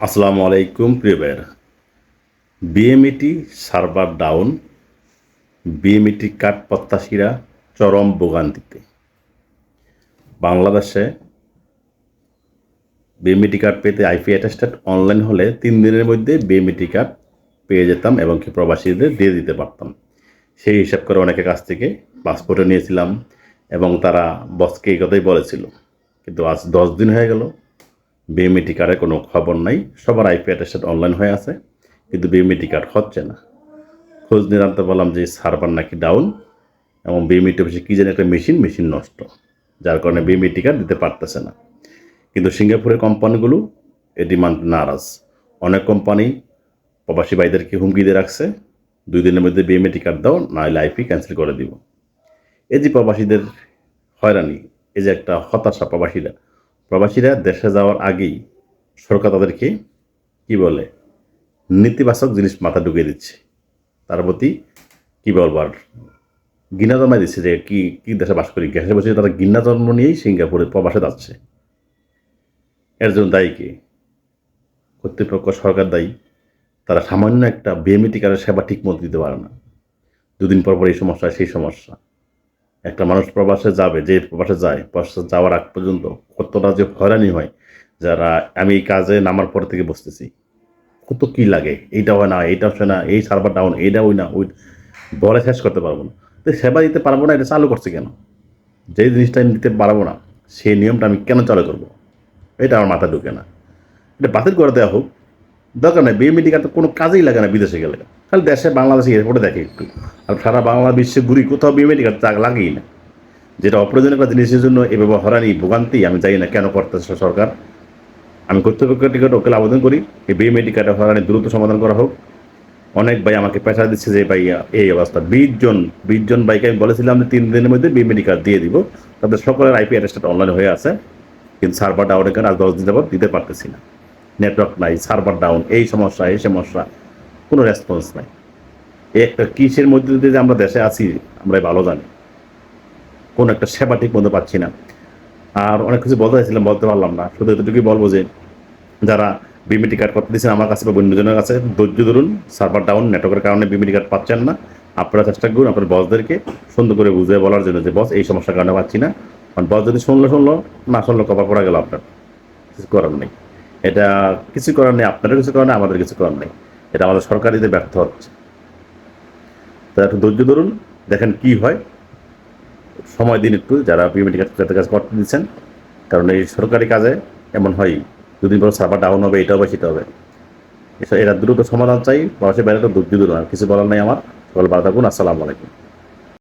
আসসালামু আলাইকুম প্রিয় ভাইয়েরা। BMET server down, BMET card প্রত্যাশীরা চরম ভোগান্তিতে। বাংলাদেশে বিএমইটি কার্ড পেতে আইপি অ্যাটেস্টেড অনলাইন হলে 3 দিনের মধ্যে বিএমইটি কার্ড পেয়ে যেতাম এবং কি প্রবাসীদের দিয়ে দিতে পারতাম। সেই হিসাব করে অনেকের কাছ থেকে পাসপোর্টও নিয়েছিলাম এবং তারা বসকে এই কথাই বলেছিল। কিন্তু আজ 10 দিন হয়ে গেল, বিএমইটি কার্ডের কোনো খবর নাই। সবার আইপি অ্যাটেস্টেড অনলাইন হয়ে আছে, কিন্তু বিএমইটি কার্ড হচ্ছে না। খোঁজ নিয়ে জানতে পারলাম যে সার্ভার নাকি ডাউন এবং বিএমইটি অফিসে কী যেন একটা মেশিন নষ্ট, যার কারণে বিএমইটি কার্ড দিতে পারতেছে না। কিন্তু সিঙ্গাপুরের কোম্পানিগুলো এই ডিমান্ড নারাজ। অনেক কোম্পানি প্রবাসী ভাইদেরকে হুমকি দিয়ে রাখছে, 2 দিনের মধ্যে বিএমইটি কার্ড দাও, নাহলে আইপি ক্যান্সেল করে দিব। এই যে প্রবাসীদের হয়রানি, এই যে একটা হতাশা প্রবাসীরা দেশে যাওয়ার আগেই সরকার তাদেরকে কি বলে নেতিবাচক জিনিস মাথা ঢুকিয়ে দিচ্ছে। তার প্রতি কী বলবো আর, ঘৃণা জন্মাই দিচ্ছে যে কি কি দেশে বাস করি, দেশে বসে তারা ঘৃণা জন্ম নিয়েই সিঙ্গাপুরে প্রবাসে যাচ্ছে। এর জন্য দায়ী কে? কর্তৃপক্ষ, সরকার দায়ী। তারা সামান্য একটা বিএমইটি কার্ডের সেবা ঠিক মতো দিতে পারে না। 2 দিন পর এই সমস্যা সেই সমস্যা। একটা মানুষ প্রবাসে যাবে, যে প্রবাসে যায়, প্রবাসে যাওয়ার আগ পর্যন্ত কতটা যে হয়রানি হয়, যারা আমি কাজে নামার পর থেকে বসতেছি, কত কী লাগে, এইটা হয় না, এইটা হচ্ছে না, এই সার্ভার ডাউন, এইটা ওই না ওই, বলে শেষ করতে পারবো না। তো সেবা দিতে পারবো না, এটা চালু করছে কেন? যেই জিনিসটা আমি দিতে পারবো না, সেই নিয়মটা আমি কেন চালু করবো? এটা আমার মাথা ঢুকে না। এটা বাতিল করে দেওয়া হোক, দরকার নেই। বিএমইটি কার্ড তো কোনো কাজেই লাগে না বিদেশে গেলে, খালি দেশে বাংলাদেশে এয়ারপোর্টে দেখে একটু। আর সারা বাংলা বিশ্বে ঘুরি, কোথাও বিএমইটি কার্ড লাগেই না। যেটা অপ্রয়োজনীয় একটা জিনিসের জন্য এভাবে হরানি ভোগান্তি, আমি জানি না কেন করতেছে সরকার। আমি কর্তৃপক্ষের টিকিট ওকে আবেদন করি, এই বিএমইটি কার্ডের হরানি দ্রুত সমাধান করা হোক। অনেক ভাই আমাকে প্রেশার দিচ্ছে যে ভাই এই অবস্থা। 20 জন ভাইকে আমি বলেছিলাম যে 3 দিনের মধ্যে বিএমইটি কার্ড দিয়ে দিব, তাদের সকলের আইপি অ্যাড্রেসটা অনলাইন হয়ে আছে, কিন্তু সার্ভার ডাউনের কারণে আজ 10 দিন যাবত দিতে পারতেছি না। নেটওয়ার্ক নাই, সার্ভার ডাউন, এই সমস্যা, কোনো রেসপন্স নাই। এই একটা কিসের মধ্যে দিয়ে যে আমরা দেশে আছি আমরাই ভালো জানি। কোনো একটা সেবা ঠিক মতো পাচ্ছি না। আর অনেক কিছু বলতে চাইছিলাম, বলতে পারলাম না। শুধু এতটুকুই বলবো যে যারা বিএমইটি কার্ড করতে দিচ্ছেন আমার কাছে বা অন্যজনের কাছে, ধৈর্য ধরুন। সার্ভার ডাউন, নেটওয়ার্কের কারণে বিএমইটি কার্ড পাচ্ছেন না। আপনারা চেষ্টা করুন আপনার বসদেরকে সুন্দর করে বুঝিয়ে বলার জন্য যে বস এই সমস্যার কারণে পাচ্ছি না। কারণ বস যদি শুনলো, না শুনলো কপাল পড়া গেল আপনার, কিছু করার নেই। এটা কিছু করার নেই, আপনারও কিছু করার নেই, আমাদের কিছু করার নেই। এটা আমাদের সরকারিতে ব্যর্থ হচ্ছে। তো একটু ধৈর্য ধরুন, দেখেন কি হয়। সময় দিন একটু, যারা বিএমইটি কাজ করতে দিচ্ছেন, কারণ এই সরকারি কাজে এমন হয় 2 দিন পর সার্ভার ডাউন হবে, এটা হবে সেটা হবে। এরা দ্রুত সমাধান চাই, প্রবাসী বাইরে তো ধৈর্য ধরুন। আর কিছু বলার নেই আমার। সকল ভালো থাকুন। আসসালামু আলাইকুম।